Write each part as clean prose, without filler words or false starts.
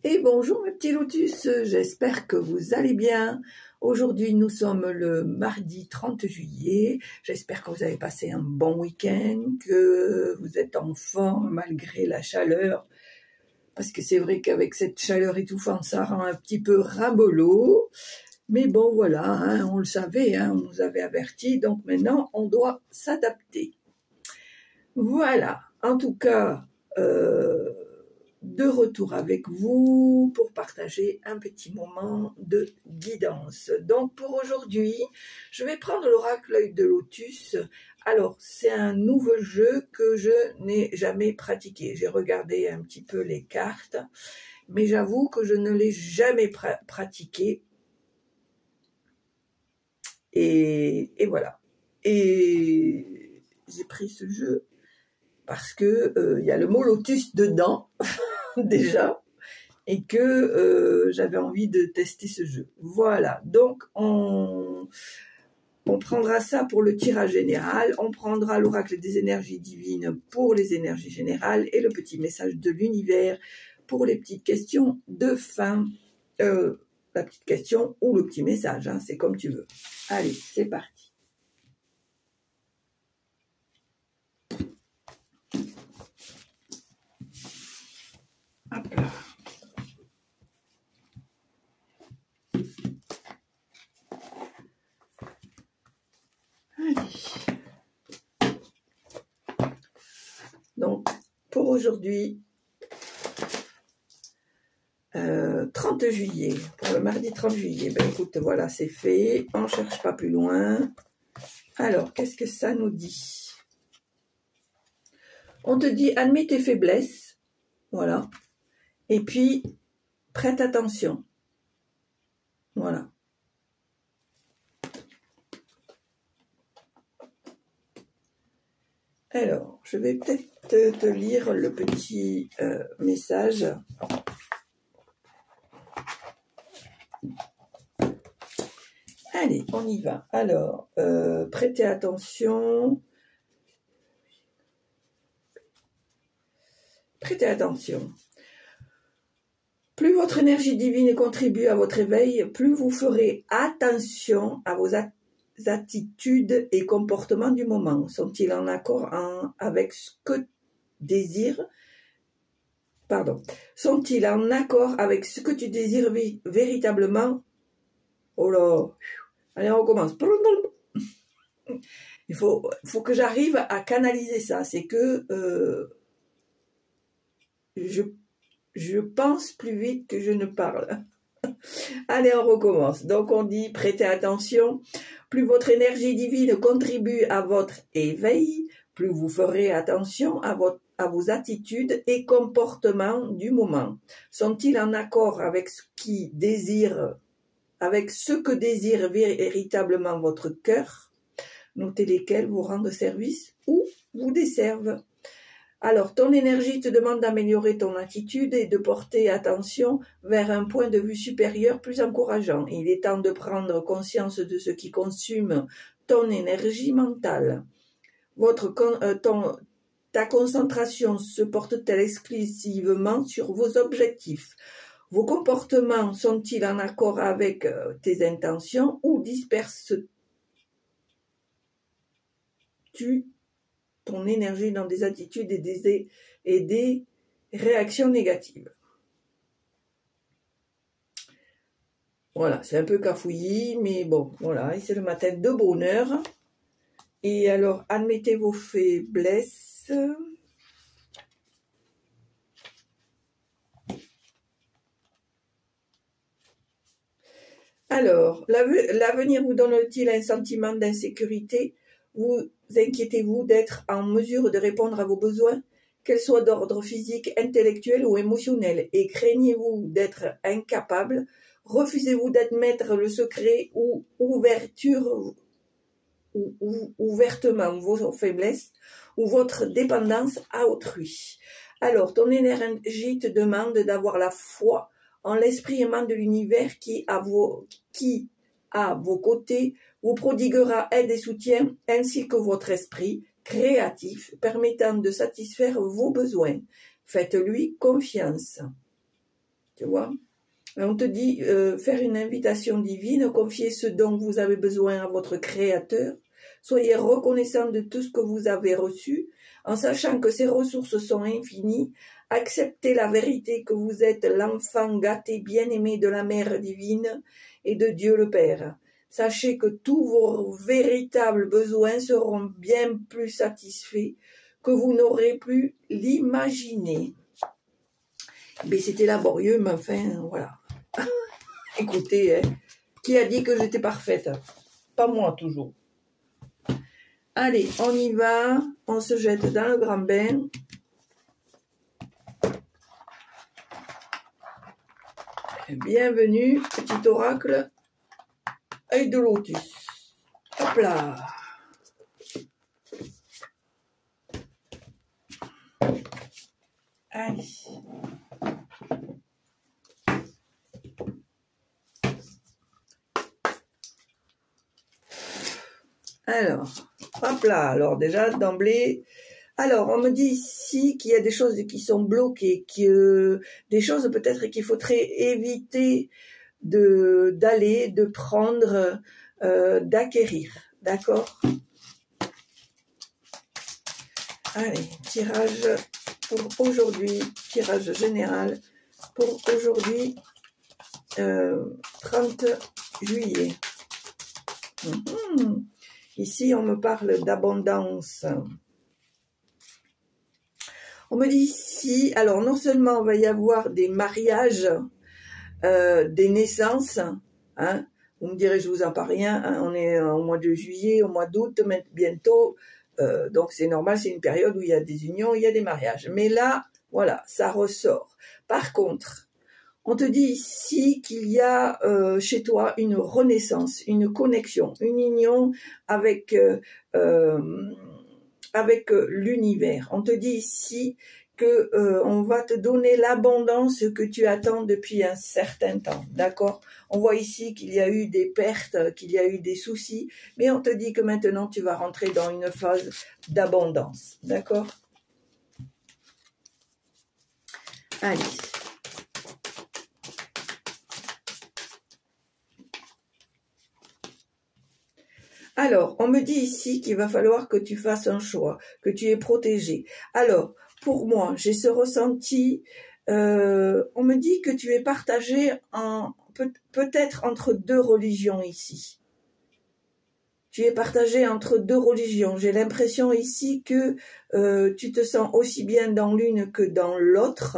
Et bonjour mes petits lotus, j'espère que vous allez bien. Aujourd'hui nous sommes le mardi 30 juillet, j'espère que vous avez passé un bon week-end, que vous êtes en forme malgré la chaleur. Parce que c'est vrai qu'avec cette chaleur étouffante, ça rend un petit peu rabolo. Mais bon voilà, hein, on le savait, hein, on nous avait avertis, donc maintenant on doit s'adapter. Voilà, en tout cas... de retour avec vous pour partager un petit moment de guidance. Donc pour aujourd'hui, je vais prendre l'oracle L'Œil de Lotus. Alors c'est un nouveau jeu que je n'ai jamais pratiqué. J'ai regardé un petit peu les cartes, mais j'avoue que je ne l'ai jamais pratiqué. Et voilà. Et j'ai pris ce jeu parce que il y a le mot lotus dedans. Déjà, et que j'avais envie de tester ce jeu. Voilà, donc on prendra ça pour le tirage général, on prendra l'oracle des énergies divines pour les énergies générales et le petit message de l'univers pour les petites questions de fin. La petite question ou le petit message, hein, c'est comme tu veux. Allez, c'est parti. Hop là. Allez. Donc, pour aujourd'hui, 30 juillet, pour le mardi 30 juillet, ben écoute, voilà, c'est fait, on ne cherche pas plus loin. Alors, qu'est-ce que ça nous dit? On te dit, admets tes faiblesses, voilà, et puis, prête attention, voilà. Alors, je vais peut-être te lire le petit message. Allez, on y va. Alors, prêtez attention. Prêtez attention. Plus votre énergie divine contribue à votre éveil, plus vous ferez attention à vos attitudes et comportements du moment. Sont-ils en accord avec ce que désire? Sont-ils en accord avec ce que tu désires véritablement? Oh là. Allez, on recommence. Il faut que j'arrive à canaliser ça. C'est que je pense plus vite que je ne parle. Allez, on recommence. Donc, on dit, prêtez attention. Plus votre énergie divine contribue à votre éveil, plus vous ferez attention à vos attitudes et comportements du moment. Sont-ils en accord avec ce que désire véritablement votre cœur? Notez lesquels vous rendent service ou vous desservent. Alors, ton énergie te demande d'améliorer ton attitude et de porter attention vers un point de vue supérieur plus encourageant. Il est temps de prendre conscience de ce qui consomme ton énergie mentale. Ta concentration se porte-t-elle exclusivement sur vos objectifs? Vos comportements sont-ils en accord avec tes intentions ou disperses-tu ton énergie dans des attitudes et des réactions négatives? Voilà, c'est un peu cafouillis, mais bon, voilà, et c'est le matin de bonheur. Et alors, admettez vos faiblesses. Alors, l'avenir vous donne-t-il un sentiment d'insécurité? Vous inquiétez-vous d'être en mesure de répondre à vos besoins, qu'elles soient d'ordre physique, intellectuel ou émotionnel? Et craignez-vous d'être incapable? Refusez-vous d'admettre le secret ou ouvertement vos faiblesses ou votre dépendance à autrui? Alors, ton énergie te demande d'avoir la foi en l'esprit aimant de l'univers qui, à vos côtés, vous prodiguera aide et soutien, ainsi que votre esprit créatif permettant de satisfaire vos besoins. Faites-lui confiance. tu vois. On te dit faire une invitation divine, confier ce dont vous avez besoin à votre Créateur. Soyez reconnaissant de tout ce que vous avez reçu, en sachant que ces ressources sont infinies. Acceptez la vérité que vous êtes l'enfant gâté bien-aimé de la Mère divine et de Dieu le Père. Sachez que tous vos véritables besoins seront bien plus satisfaits que vous n'aurez pu l'imaginer. Mais c'était laborieux, mais enfin, voilà. Écoutez, hein, qui a dit que j'étais parfaite? Pas moi, toujours. Allez, on y va. On se jette dans le grand bain. Bienvenue, petit oracle. Œil de lotus. Hop là. Allez. Alors, hop là, alors déjà d'emblée, alors on me dit ici qu'il y a des choses qui sont bloquées, des choses peut-être qu'il faudrait éviter d'aller, de prendre, d'acquérir, d'accord? Allez, tirage pour aujourd'hui, tirage général pour aujourd'hui, 30 juillet. Ici, on me parle d'abondance. On me dit ici, alors non seulement il va y avoir des mariages, des naissances, hein, vous me direz, je vous en parle rien, hein, on est au mois de juillet, au mois d'août, bientôt, donc c'est normal, c'est une période où il y a des unions, il y a des mariages. Mais là, voilà, ça ressort. Par contre, on te dit ici qu'il y a chez toi une renaissance, une connexion, une union avec l'univers. On te dit ici que on va te donner l'abondance que tu attends depuis un certain temps, d'accord? On voit ici qu'il y a eu des pertes, qu'il y a eu des soucis, mais on te dit que maintenant tu vas rentrer dans une phase d'abondance, d'accord? Allez. Alors, on me dit ici qu'il va falloir que tu fasses un choix, que tu es protégé. Alors, pour moi, j'ai ce ressenti, on me dit que tu es partagé peut-être entre deux religions ici. Tu es partagé entre deux religions. J'ai l'impression ici que tu te sens aussi bien dans l'une que dans l'autre,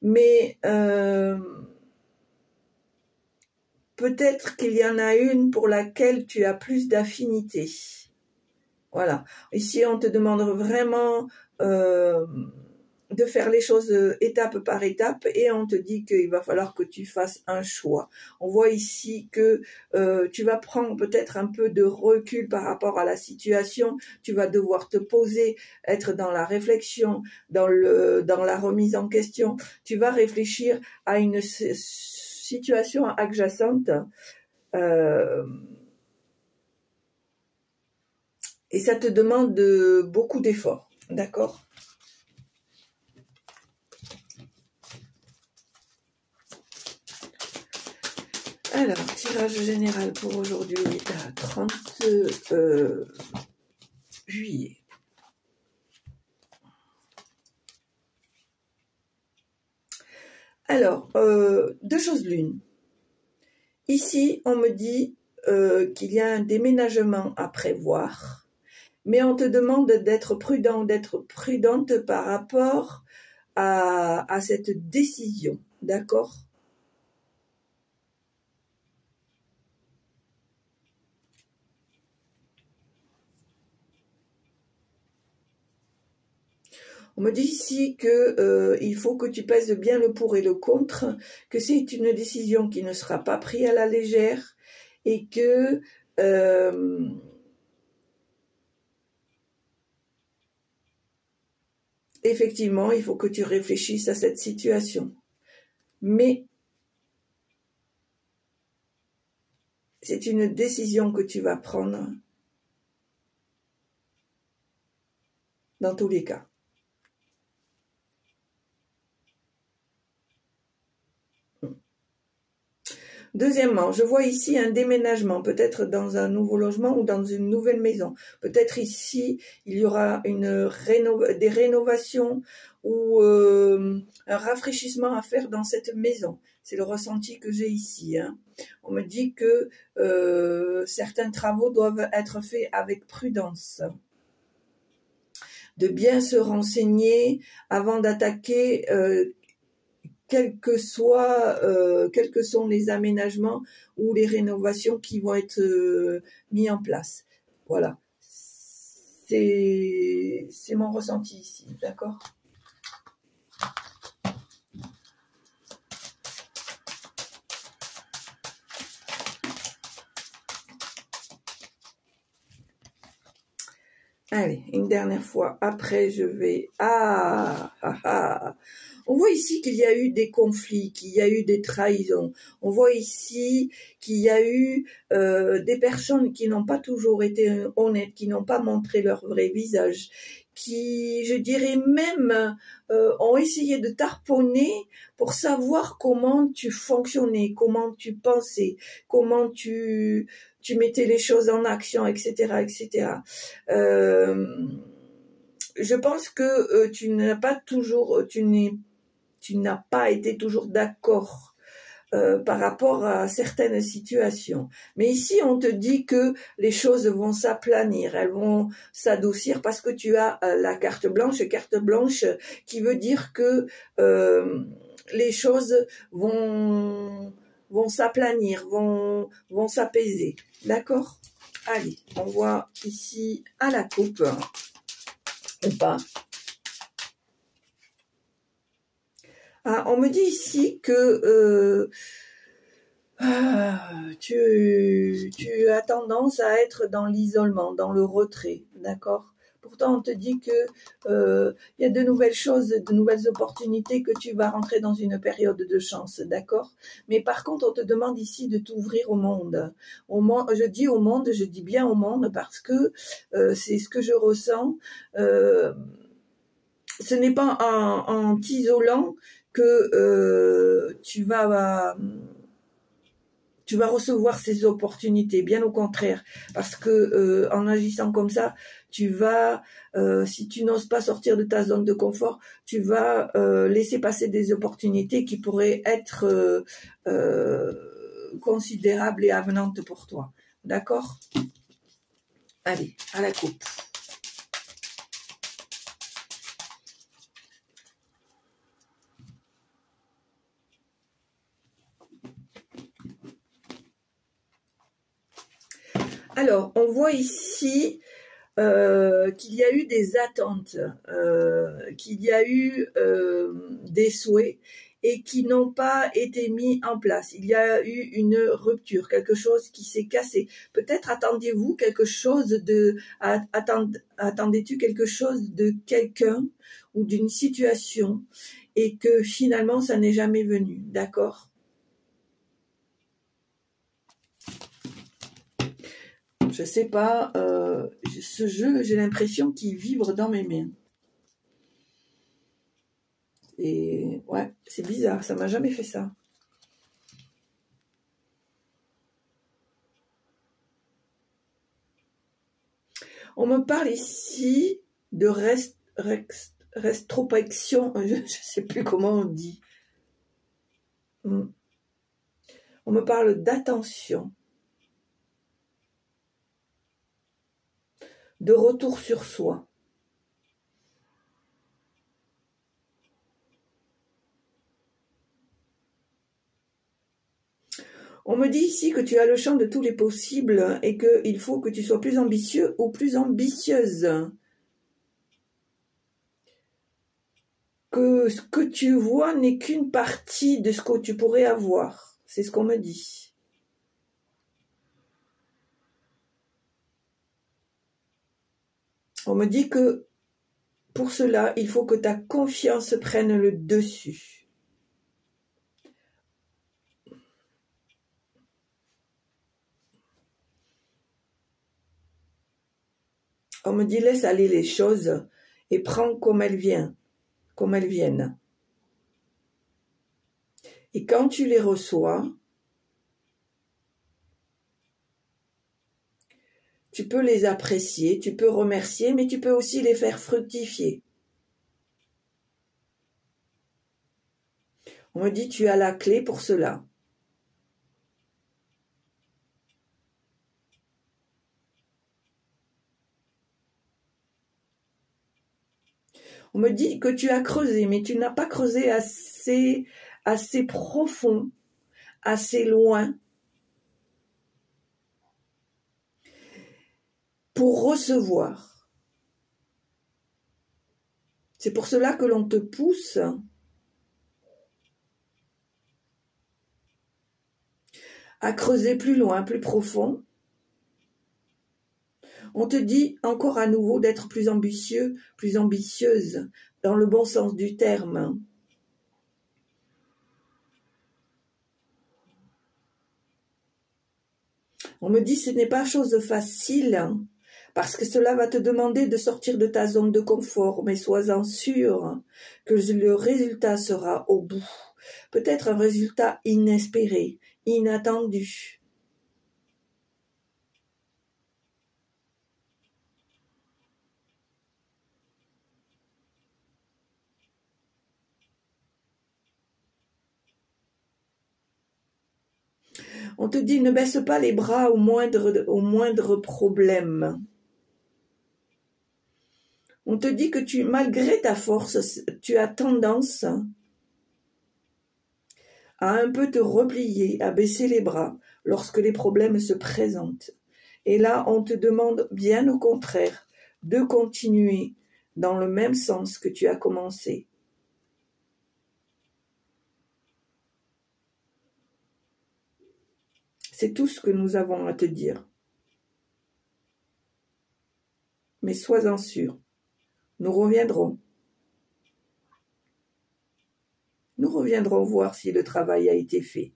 mais peut-être qu'il y en a une pour laquelle tu as plus d'affinité. Voilà. Ici, on te demande vraiment de faire les choses étape par étape et on te dit qu'il va falloir que tu fasses un choix. On voit ici que tu vas prendre peut-être un peu de recul par rapport à la situation. Tu vas devoir te poser, être dans la réflexion, dans la remise en question. Tu vas réfléchir à une situation adjacente et ça te demande beaucoup d'efforts, d'accord? Alors, tirage général pour aujourd'hui, 30 juillet. Alors, deux choses l'une. Ici, on me dit qu'il y a un déménagement à prévoir, mais on te demande d'être prudent, d'être prudente par rapport à cette décision, d'accord? On me dit ici que il faut que tu pèses bien le pour et le contre, que c'est une décision qui ne sera pas prise à la légère et que effectivement, il faut que tu réfléchisses à cette situation. Mais c'est une décision que tu vas prendre dans tous les cas. Deuxièmement, je vois ici un déménagement, peut-être dans un nouveau logement ou dans une nouvelle maison. Peut-être ici, il y aura des rénovations ou un rafraîchissement à faire dans cette maison. C'est le ressenti que j'ai ici. Hein. On me dit que certains travaux doivent être faits avec prudence. De bien se renseigner avant d'attaquer quels que sont les aménagements ou les rénovations qui vont être mis en place. Voilà. C'est mon ressenti ici, d'accord ? Allez, une dernière fois. Après, je vais... On voit ici qu'il y a eu des conflits, qu'il y a eu des trahisons. On voit ici qu'il y a eu des personnes qui n'ont pas toujours été honnêtes, qui n'ont pas montré leur vrai visage, qui, je dirais même, ont essayé de tarponner pour savoir comment tu fonctionnais, comment tu pensais, comment tu mettais les choses en action, etc., etc. Je pense que tu n'as pas été toujours d'accord par rapport à certaines situations. Mais ici, on te dit que les choses vont s'aplanir, elles vont s'adoucir parce que tu as la carte blanche qui veut dire que les choses vont s'aplanir, vont s'apaiser. D'accord ? Allez, on voit ici à la coupe, ou pas. Ah, on me dit ici que tu as tendance à être dans l'isolement, dans le retrait, d'accord ? Pourtant, on te dit que y a de nouvelles choses, de nouvelles opportunités, que tu vas rentrer dans une période de chance, d'accord ? Mais par contre, on te demande ici de t'ouvrir au monde. Je dis au monde, je dis bien au monde parce que c'est ce que je ressens. Ce n'est pas en t'isolant que tu vas recevoir ces opportunités, bien au contraire, parce que en agissant comme ça, tu vas, si tu n'oses pas sortir de ta zone de confort, tu vas laisser passer des opportunités qui pourraient être considérables et avenantes pour toi. D'accord ? Allez, à la coupe. Alors, on voit ici qu'il y a eu des attentes, qu'il y a eu des souhaits et qui n'ont pas été mis en place. Il y a eu une rupture, quelque chose qui s'est cassé. Peut-être attendiez-vous quelque chose attendais-tu quelque chose de quelqu'un ou d'une situation et que finalement ça n'est jamais venu, d'accord ? Je sais pas, ce jeu, j'ai l'impression qu'il vibre dans mes mains. Et ouais, c'est bizarre, ça m'a jamais fait ça. On me parle ici de rétrospection, je ne sais plus comment on dit. On me parle d'attention, de retour sur soi. On me dit ici que tu as le champ de tous les possibles et qu'il faut que tu sois plus ambitieux ou plus ambitieuse. Que ce que tu vois n'est qu'une partie de ce que tu pourrais avoir. C'est ce qu'on me dit. On me dit que pour cela, il faut que ta confiance prenne le dessus. On me dit laisse aller les choses et prends comme elles viennent. Et quand tu les reçois, Tu peux les apprécier, tu peux remercier, mais tu peux aussi les faire fructifier. On me dit, tu as la clé pour cela. On me dit que tu as creusé, mais tu n'as pas creusé assez profond, assez loin, pour recevoir. C'est pour cela que l'on te pousse à creuser plus loin, plus profond. On te dit encore à nouveau d'être plus ambitieux, plus ambitieuse, dans le bon sens du terme. On me dit que ce n'est pas chose facile, parce que cela va te demander de sortir de ta zone de confort, mais sois-en sûr que le résultat sera au bout. Peut-être un résultat inespéré, inattendu. On te dit ne baisse pas les bras au moindre problème. On te dit que malgré ta force, tu as tendance à un peu te replier, à baisser les bras lorsque les problèmes se présentent. Et là, on te demande bien au contraire de continuer dans le même sens que tu as commencé. C'est tout ce que nous avons à te dire. Mais sois-en sûr, nous reviendrons. Nous reviendrons voir si le travail a été fait.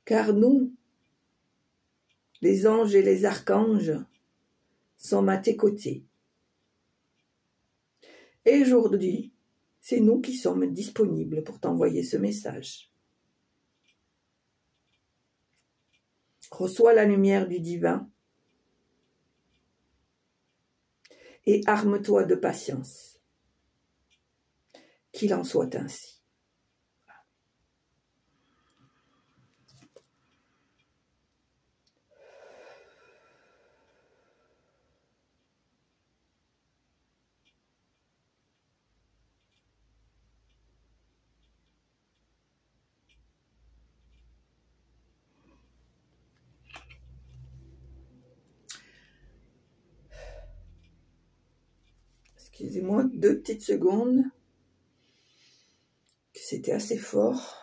Car nous, les anges et les archanges, sommes à tes côtés. Et aujourd'hui, c'est nous qui sommes disponibles pour t'envoyer ce message. Reçois la lumière du divin et arme-toi de patience. Qu'il en soit ainsi. Excusez-moi 2 petites secondes. C'était assez fort.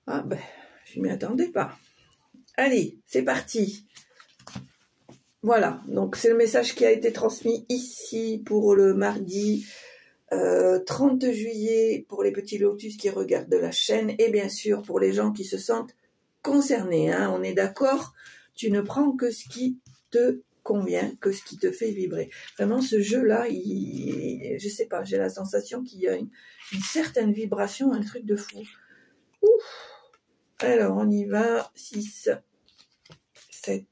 Ah ben, je m'y attendais pas. Allez, c'est parti. Voilà, donc c'est le message qui a été transmis ici pour le mardi 30 juillet pour les petits lotus qui regardent la chaîne et bien sûr pour les gens qui se sentent concernés. Hein, on est d'accord, tu ne prends que ce qui te convient, que ce qui te fait vibrer. Vraiment, ce jeu-là, je sais pas, j'ai la sensation qu'il y a une certaine vibration, un truc de fou. Ouf. Alors, on y va. 6, 7,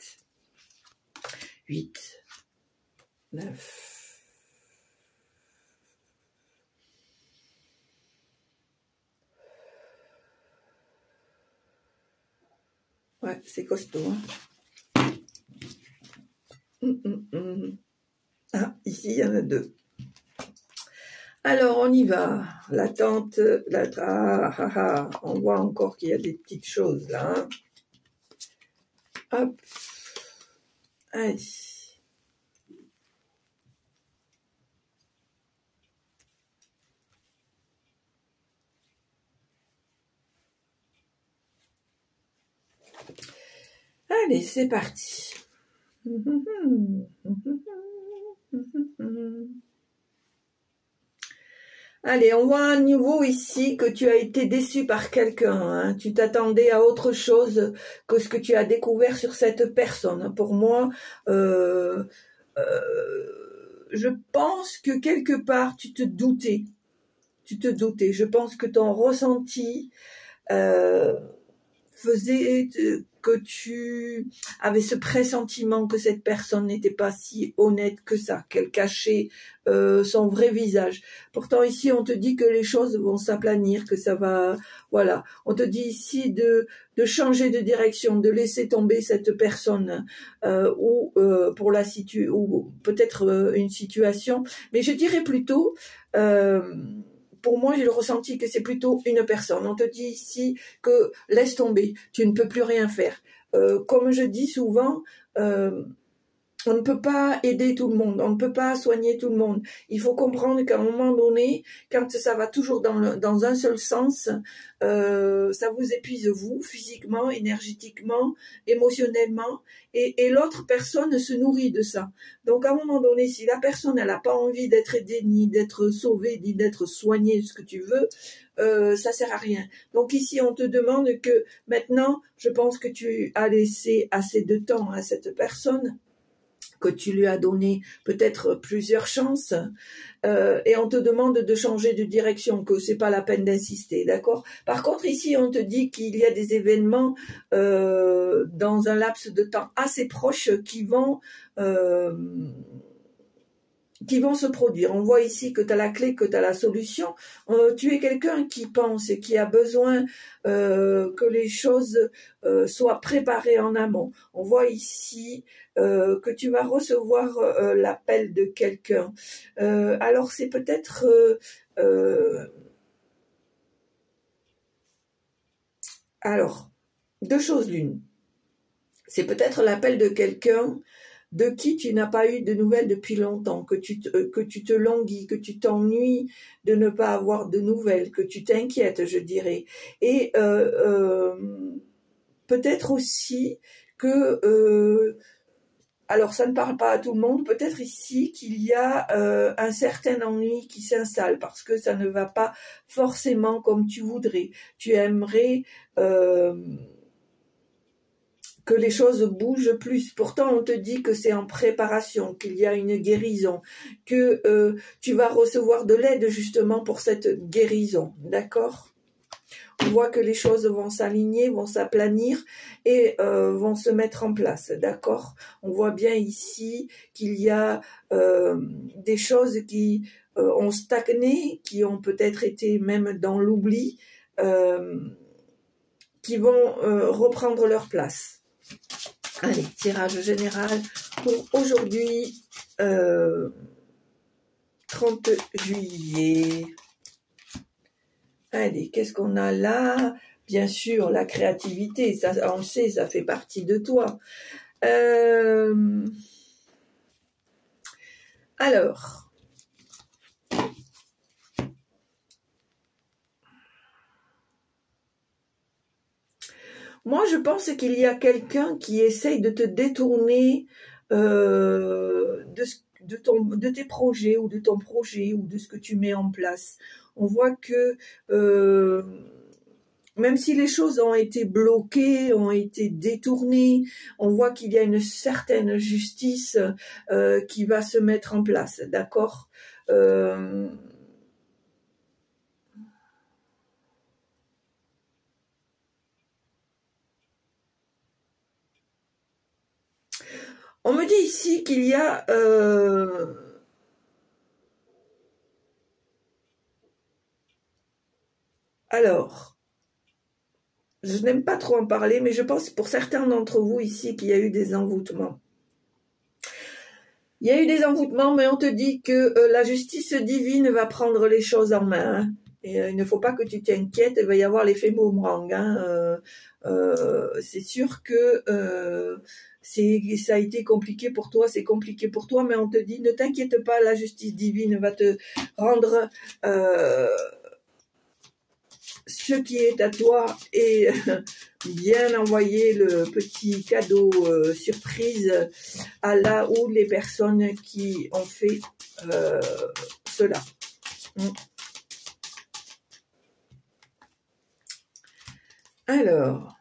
8, 9... Ouais, c'est costaud. Hein. Ah, ici, il y en a 2. Alors, on y va. L'attente, on voit encore qu'il y a des petites choses là. Hein. Hop. Allez. Allez, c'est parti. Allez, on voit à nouveau ici que tu as été déçu par quelqu'un. Hein. Tu t'attendais à autre chose que ce que tu as découvert sur cette personne. Pour moi, je pense que quelque part, tu te doutais. Tu te doutais. Je pense que ton ressenti faisait que tu avais ce pressentiment que cette personne n'était pas si honnête que ça, qu'elle cachait son vrai visage. Pourtant ici on te dit que les choses vont s'aplanir, que ça va, voilà. On te dit ici de changer de direction, de laisser tomber cette personne ou pour la ou peut-être une situation, mais je dirais plutôt pour moi, j'ai le ressenti que c'est plutôt une personne. On te dit ici que laisse tomber, tu ne peux plus rien faire. Comme je dis souvent, on ne peut pas aider tout le monde, on ne peut pas soigner tout le monde. Il faut comprendre qu'à un moment donné, quand ça va toujours dans un seul sens, ça vous épuise vous, physiquement, énergétiquement, émotionnellement, et l'autre personne se nourrit de ça. Donc à un moment donné, si la personne elle n'a pas envie d'être aidée, ni d'être sauvée, ni d'être soignée, ce que tu veux, ça sert à rien. Donc ici, on te demande que maintenant, je pense que tu as laissé assez de temps à cette personne, que tu lui as donné peut-être plusieurs chances, et on te demande de changer de direction, que c'est pas la peine d'insister, d'accord? Par contre, ici, on te dit qu'il y a des événements dans un laps de temps assez proche qui vont se produire. On voit ici que tu as la clé, que tu as la solution. Tu es quelqu'un qui pense et qui a besoin que les choses soient préparées en amont. On voit ici que tu vas recevoir l'appel de quelqu'un. Alors c'est peut-être alors deux choses l'une. C'est peut-être l'appel de quelqu'un de qui tu n'as pas eu de nouvelles depuis longtemps, que tu te languis, que tu t'ennuies de ne pas avoir de nouvelles, que tu t'inquiètes, je dirais. Et peut-être aussi que, alors ça ne parle pas à tout le monde, peut-être ici qu'il y a un certain ennui qui s'installe parce que ça ne va pas forcément comme tu voudrais. Tu aimerais que les choses bougent plus. Pourtant, on te dit que c'est en préparation, qu'il y a une guérison, que tu vas recevoir de l'aide justement pour cette guérison, d'accord? On voit que les choses vont s'aligner, vont s'aplanir et vont se mettre en place, d'accord? On voit bien ici qu'il y a des choses qui ont stagné, qui ont peut-être été même dans l'oubli, qui vont reprendre leur place. Allez, tirage général pour aujourd'hui, 30 juillet. Allez, qu'est-ce qu'on a là? Bien sûr, la créativité, ça, on le sait, ça fait partie de toi. Alors, moi, je pense qu'il y a quelqu'un qui essaye de te détourner de tes projets ou de ton projet ou de ce que tu mets en place. On voit que même si les choses ont été bloquées, ont été détournées, on voit qu'il y a une certaine justice qui va se mettre en place, d'accord? On me dit ici qu'il y a alors, je n'aime pas trop en parler, mais je pense pour certains d'entre vous ici qu'il y a eu des envoûtements. Il y a eu des envoûtements, mais on te dit que la justice divine va prendre les choses en main. Hein. Et il ne faut pas que tu t'inquiètes, il va y avoir l'effet boomerang. Hein. C'est sûr que ça a été compliqué pour toi, c'est compliqué pour toi, mais on te dit, ne t'inquiète pas, la justice divine va te rendre ce qui est à toi et bien envoyer le petit cadeau surprise à là où les personnes qui ont fait cela. Alors,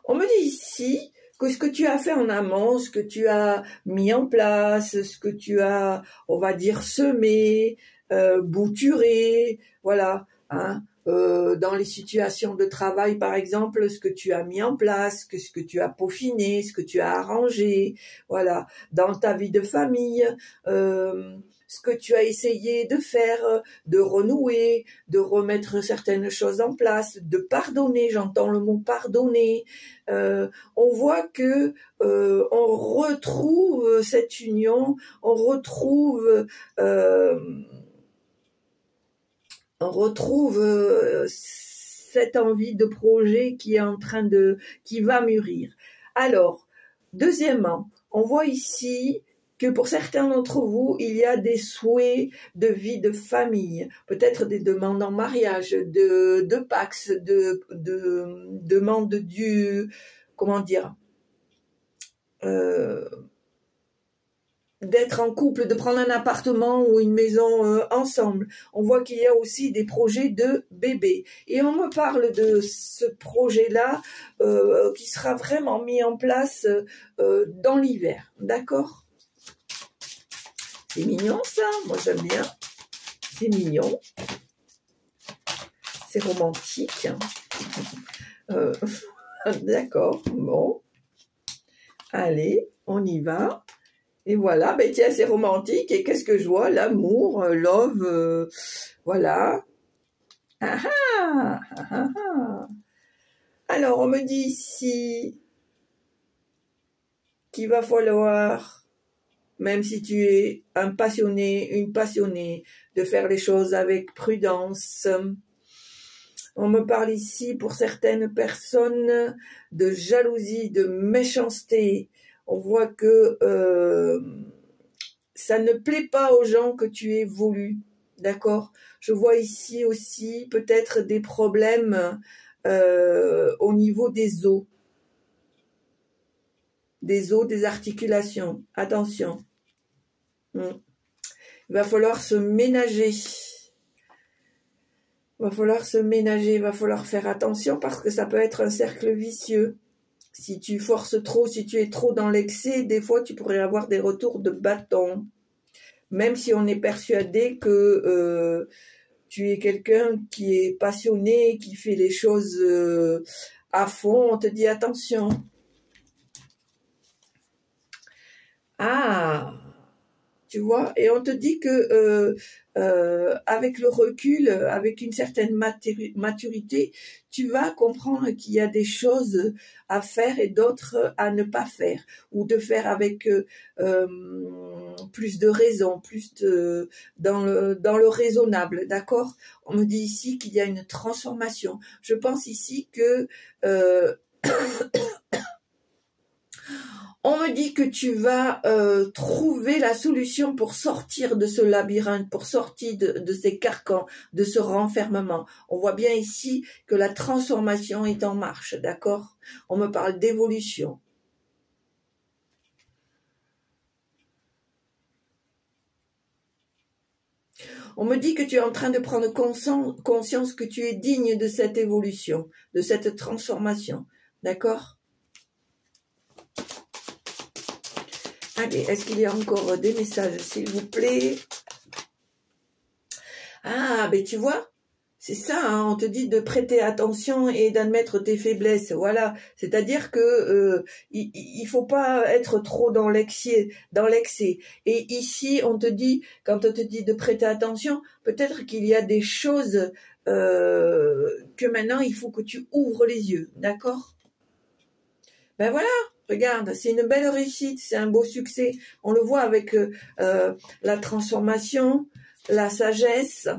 on me dit ici que ce que tu as fait en amont, ce que tu as mis en place, ce que tu as, on va dire, semé, bouturé, voilà, hein, dans les situations de travail, par exemple, ce que tu as mis en place, ce que tu as peaufiné, ce que tu as arrangé, voilà, dans ta vie de famille, ce que tu as essayé de faire, de renouer, de remettre certaines choses en place, de pardonner, j'entends le mot pardonner. On voit que on retrouve cette union, on retrouve cette envie de projet qui est en train qui va mûrir. Alors, deuxièmement, on voit ici que pour certains d'entre vous, il y a des souhaits de vie de famille, peut-être des demandes en mariage, de pax, de demandes comment dire, d'être en couple, de prendre un appartement ou une maison ensemble. On voit qu'il y a aussi des projets de bébé. Et on me parle de ce projet-là qui sera vraiment mis en place dans l'hiver. D'accord ? C'est mignon ça, moi j'aime bien. C'est mignon. C'est romantique. D'accord, bon. Allez, on y va. Et voilà, ben tiens, c'est romantique. Et qu'est-ce que je vois? L'amour, love, voilà. Ah ah, ah ah ah. Alors, on me dit ici qu'il va falloir, même si tu es un passionné, une passionnée, de faire les choses avec prudence. On me parle ici, pour certaines personnes, de jalousie, de méchanceté. On voit que ça ne plaît pas aux gens que tu évolues, d'accord? Je vois ici aussi peut-être des problèmes au niveau des os, des articulations. Attention. Il va falloir se ménager. Il va falloir se ménager, il va falloir faire attention parce que ça peut être un cercle vicieux. Si tu forces trop, si tu es trop dans l'excès, des fois tu pourrais avoir des retours de bâton. Même si on est persuadé que tu es quelqu'un qui est passionné, qui fait les choses à fond, on te dit attention. Ah, tu vois, et on te dit que avec le recul, avec une certaine maturité, tu vas comprendre qu'il y a des choses à faire et d'autres à ne pas faire, ou de faire avec plus de raison, plus dans le raisonnable, d'accord? On me dit ici qu'il y a une transformation. Je pense ici que on me dit que tu vas trouver la solution pour sortir de ce labyrinthe, pour sortir de ces carcans, de ce renfermement. On voit bien ici que la transformation est en marche, d'accord? On me parle d'évolution. On me dit que tu es en train de prendre conscience que tu es digne de cette évolution, de cette transformation, d'accord? Allez, est-ce qu'il y a encore des messages, s'il vous plaît? Ah, ben tu vois, c'est ça, hein, on te dit de prêter attention et d'admettre tes faiblesses, voilà. C'est-à-dire que il faut pas être trop dans l'excès. Et ici, on te dit, quand on te dit de prêter attention, peut-être qu'il y a des choses que maintenant, il faut que tu ouvres les yeux, d'accord? Ben voilà. Regarde, c'est une belle réussite, c'est un beau succès. On le voit avec la transformation, la sagesse.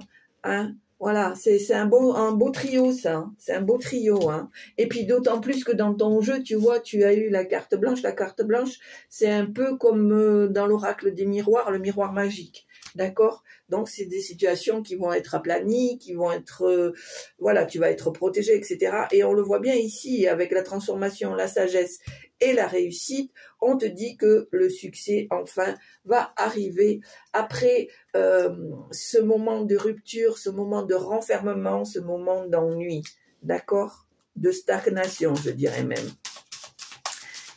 Hein. Voilà, c'est un beau trio, ça. Hein. C'est un beau trio. Hein. Et puis d'autant plus que dans ton jeu, tu vois, tu as eu la carte blanche. La carte blanche, c'est un peu comme dans l'oracle des miroirs, le miroir magique. D'accord? Donc, c'est des situations qui vont être aplanies, qui vont être, voilà, tu vas être protégé, etc. Et on le voit bien ici, avec la transformation, la sagesse et la réussite, on te dit que le succès, enfin, va arriver après ce moment de rupture, ce moment de renfermement, ce moment d'ennui, d'accord? De stagnation, je dirais même.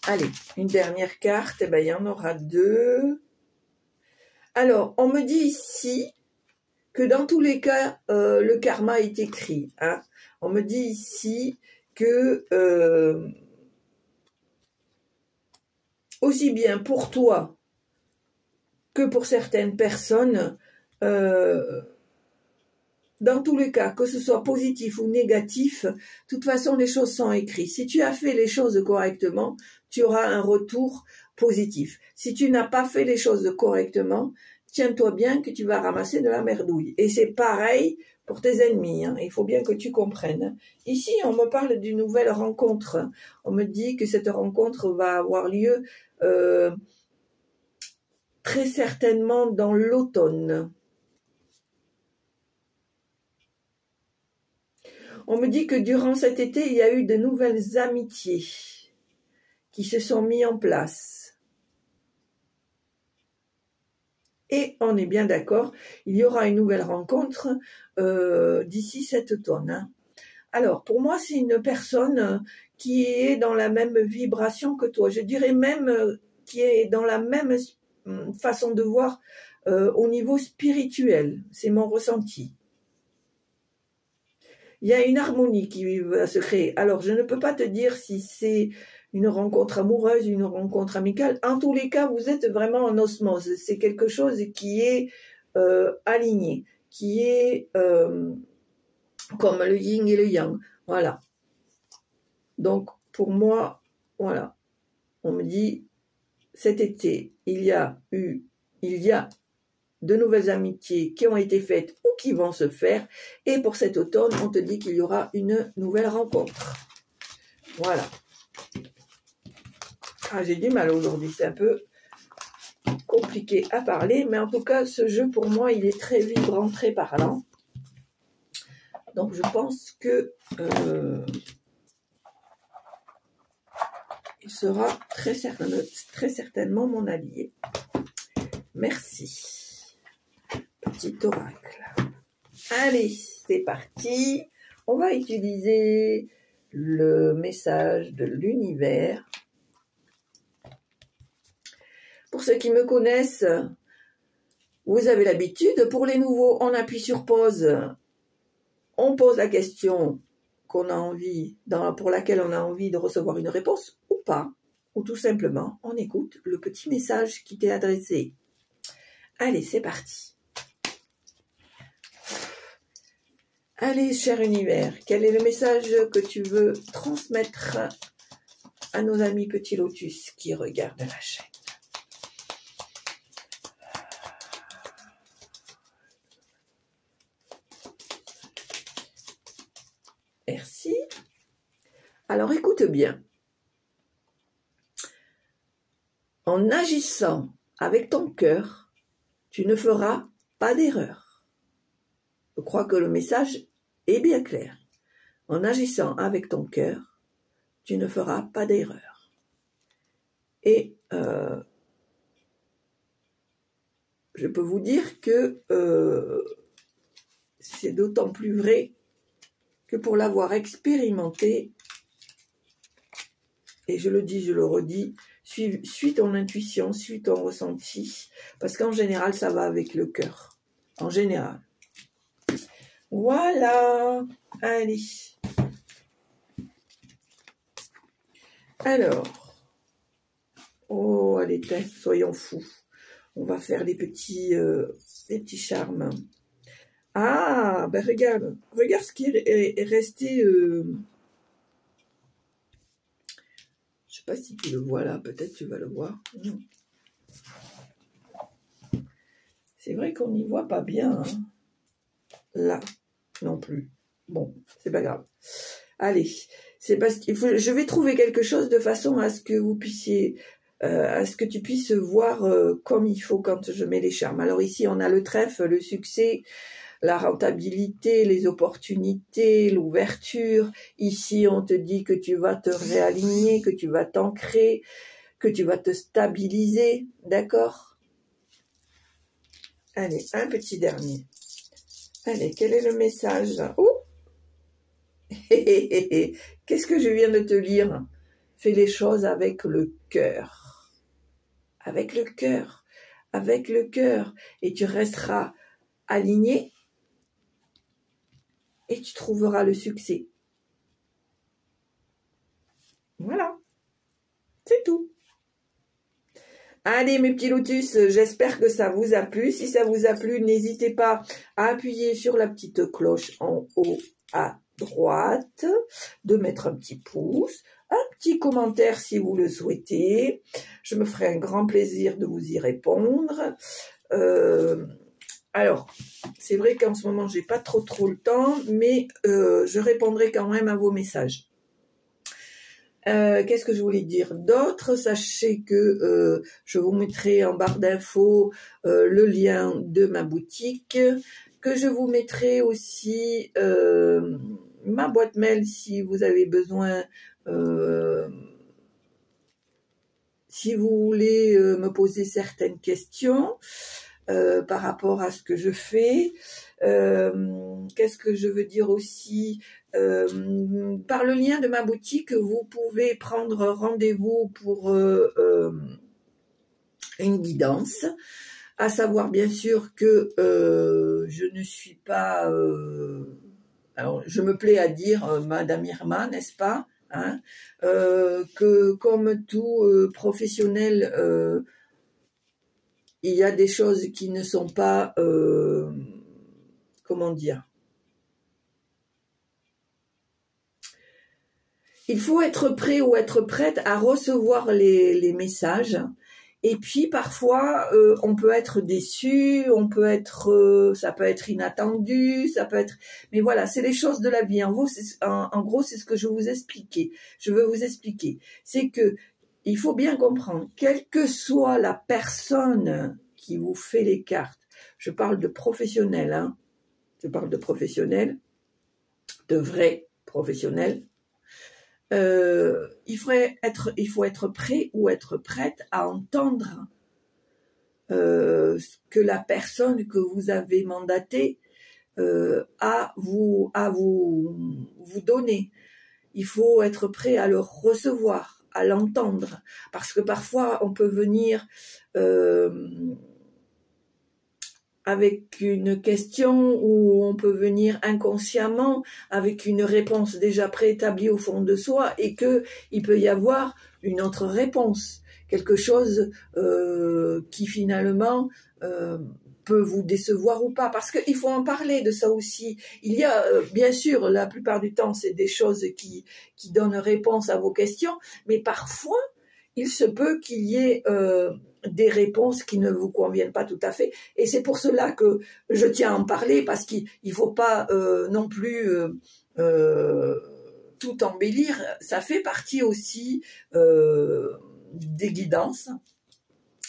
Allez, une dernière carte, eh ben, il y en aura deux. Alors, on me dit ici que dans tous les cas, le karma est écrit. Hein. On me dit ici que aussi bien pour toi que pour certaines personnes, dans tous les cas, que ce soit positif ou négatif, de toute façon, les choses sont écrites. Si tu as fait les choses correctement, tu auras un retour positif. Si tu n'as pas fait les choses correctement, tiens-toi bien que tu vas ramasser de la merdouille. Et c'est pareil pour tes ennemis. Hein. Il faut bien que tu comprennes. Ici, on me parle d'une nouvelle rencontre. On me dit que cette rencontre va avoir lieu très certainement dans l'automne. On me dit que durant cet été, il y a eu de nouvelles amitiés qui se sont mises en place. Et on est bien d'accord, il y aura une nouvelle rencontre d'ici cet automne. Hein. Alors, pour moi, c'est une personne qui est dans la même vibration que toi. Je dirais même qui est dans la même façon de voir au niveau spirituel. C'est mon ressenti. Il y a une harmonie qui va se créer. Alors, je ne peux pas te dire si c'est une rencontre amoureuse, une rencontre amicale. En tous les cas, vous êtes vraiment en osmose. C'est quelque chose qui est aligné, qui est comme le yin et le yang. Voilà. Donc, pour moi, voilà. On me dit, cet été, il y a de nouvelles amitiés qui ont été faites ou qui vont se faire. Et pour cet automne, on te dit qu'il y aura une nouvelle rencontre. Voilà. Ah, j'ai du mal aujourd'hui, c'est un peu compliqué à parler, mais en tout cas, ce jeu, pour moi, il est très vibrant, très parlant. Donc, je pense que il sera très certainement mon allié. Merci. Petit oracle. Allez, c'est parti. On va utiliser le message de l'univers. Pour ceux qui me connaissent, vous avez l'habitude. Pour les nouveaux, on appuie sur pause. On pose la question qu'on a envie, pour laquelle on a envie de recevoir une réponse ou pas. Ou tout simplement, on écoute le petit message qui t'est adressé. Allez, c'est parti. Allez, cher univers, quel est le message que tu veux transmettre à nos amis petits lotus qui regardent la chaîne? Merci. Alors, écoute bien. En agissant avec ton cœur, tu ne feras pas d'erreur. Je crois que le message est bien clair. En agissant avec ton cœur, tu ne feras pas d'erreur. Et je peux vous dire que c'est d'autant plus vrai que pour l'avoir expérimenté, et je le dis, je le redis, suis ton intuition, suis ton ressenti, parce qu'en général, ça va avec le cœur. En général. Voilà. Allez. Alors. Oh, allez, soyons fous. On va faire des petits charmes. Ah, ben regarde ce qui est resté. Je sais pas si tu le vois là, peut-être tu vas le voir. Non. C'est vrai qu'on n'y voit pas bien. Hein. Là, non plus. Bon, c'est pas grave. Allez, c'est parce qu'il faut. Je vais trouver quelque chose de façon à ce que vous puissiez à ce que tu puisses voir comme il faut quand je mets les charmes. Alors ici, on a le trèfle, le succès, la rentabilité, les opportunités, l'ouverture. Ici, on te dit que tu vas te réaligner, que tu vas t'ancrer, que tu vas te stabiliser, d'accord? Allez, un petit dernier. Allez, quel est le message? Oh, qu'est-ce que je viens de te lire? Fais les choses avec le cœur. Avec le cœur. Avec le cœur. Et tu resteras aligné et tu trouveras le succès. Voilà. C'est tout. Allez mes petits lotus, j'espère que ça vous a plu. Si ça vous a plu, n'hésitez pas à appuyer sur la petite cloche en haut à droite, de mettre un petit pouce, un petit commentaire si vous le souhaitez. Je me ferai un grand plaisir de vous y répondre. Alors, c'est vrai qu'en ce moment, j'ai pas trop le temps, mais je répondrai quand même à vos messages. Qu'est-ce que je voulais dire d'autre? Sachez que je vous mettrai en barre d'infos le lien de ma boutique, que je vous mettrai aussi ma boîte mail si vous avez besoin, si vous voulez me poser certaines questions par rapport à ce que je fais. Qu'est-ce que je veux dire aussi? Par le lien de ma boutique, vous pouvez prendre rendez-vous pour une guidance, à savoir bien sûr que je ne suis pas, alors je me plais à dire Madame Irma, n'est-ce pas, hein, que comme tout professionnel, il y a des choses qui ne sont pas, comment dire, il faut être prêt ou être prête à recevoir les messages. Et puis parfois, on peut être déçu, on peut être, ça peut être inattendu, ça peut être. Mais voilà, c'est les choses de la vie. En gros, c'est ce que je vous expliquais. Je veux vous expliquer. C'est que il faut bien comprendre, quelle que soit la personne qui vous fait les cartes. Je parle de professionnels, hein. Je parle de professionnels, de vrais professionnels. Il faut être prêt ou être prête à entendre que la personne que vous avez mandatée à vous donner. Il faut être prêt à le recevoir, à l'entendre, parce que parfois on peut venir avec une question, ou on peut venir inconsciemment avec une réponse déjà préétablie au fond de soi, et que il peut y avoir une autre réponse, quelque chose qui finalement peut vous décevoir ou pas, parce qu'il faut en parler de ça aussi. Il y a bien sûr, la plupart du temps, c'est des choses qui donnent réponse à vos questions, mais parfois il se peut qu'il y ait des réponses qui ne vous conviennent pas tout à fait. Et c'est pour cela que je tiens à en parler, parce qu'il ne faut pas non plus tout embellir. Ça fait partie aussi des guidances,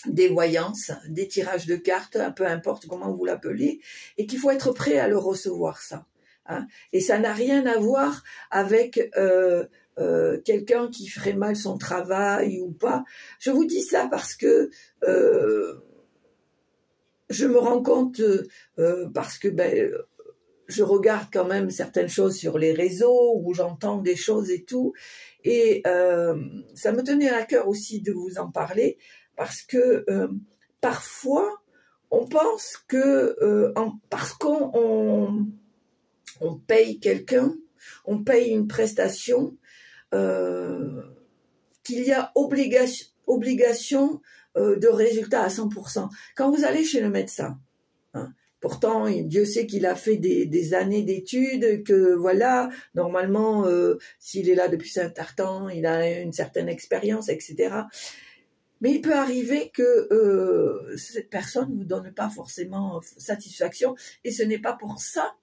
des voyances, des tirages de cartes, peu importe comment vous l'appelez, et qu'il faut être prêt à le recevoir, ça. Hein. Et ça n'a rien à voir avec quelqu'un qui ferait mal son travail ou pas. Je vous dis ça parce que je me rends compte, parce que je regarde quand même certaines choses sur les réseaux, où j'entends des choses et tout, et ça me tenait à cœur aussi de vous en parler, parce que parfois on pense que parce qu'on paye quelqu'un, on paye une prestation, qu'il y a obligation de résultat à 100%. Quand vous allez chez le médecin, hein, pourtant Dieu sait qu'il a fait des années d'études, que voilà, normalement s'il est là depuis un certain temps, il a une certaine expérience, etc. Mais il peut arriver que cette personne ne vous donne pas forcément satisfaction, et ce n'est pas pour ça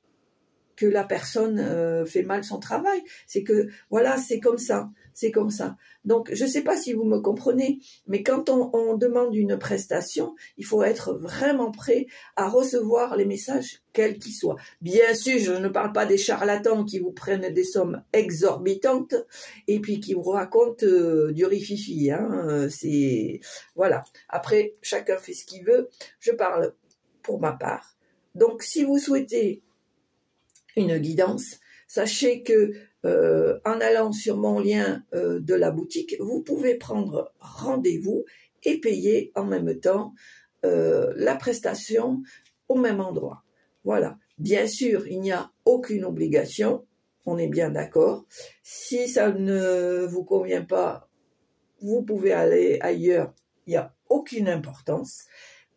que la personne fait mal son travail. C'est que, voilà, c'est comme ça. C'est comme ça. Donc, je ne sais pas si vous me comprenez, mais quand on demande une prestation, il faut être vraiment prêt à recevoir les messages, quels qu'ils soient. Bien sûr, je ne parle pas des charlatans qui vous prennent des sommes exorbitantes et puis qui vous racontent du rififi. Hein, c'est voilà. Après, chacun fait ce qu'il veut. Je parle pour ma part. Donc, si vous souhaitez une guidance, sachez que en allant sur mon lien de la boutique, vous pouvez prendre rendez-vous et payer en même temps la prestation au même endroit. Voilà. Bien sûr, il n'y a aucune obligation, on est bien d'accord. Si ça ne vous convient pas, vous pouvez aller ailleurs, il n'y a aucune importance.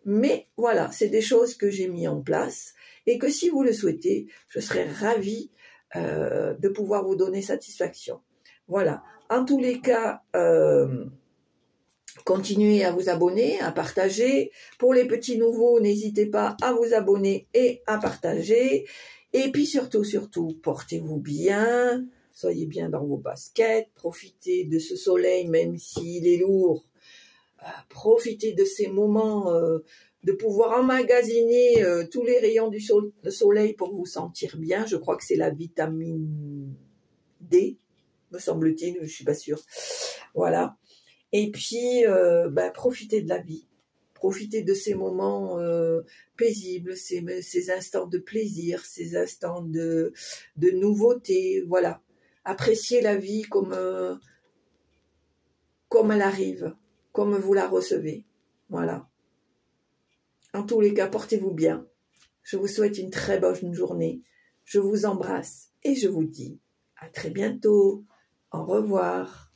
Mais voilà, c'est des choses que j'ai mis en place et que si vous le souhaitez, je serais ravie de pouvoir vous donner satisfaction. Voilà. En tous les cas, continuez à vous abonner, à partager. Pour les petits nouveaux, n'hésitez pas à vous abonner et à partager. Et puis surtout, portez-vous bien. Soyez bien dans vos baskets. Profitez de ce soleil, même s'il est lourd. Profitez de ces moments de pouvoir emmagasiner tous les rayons du soleil pour vous sentir bien. Je crois que c'est la vitamine D, me semble-t-il, je ne suis pas sûre. Voilà. Et puis, profitez de la vie. Profitez de ces moments paisibles, ces instants de plaisir, ces instants de nouveauté. Voilà. Appréciez la vie comme elle arrive, comme vous la recevez. Voilà. En tous les cas, portez-vous bien. Je vous souhaite une très bonne journée. Je vous embrasse et je vous dis à très bientôt. Au revoir.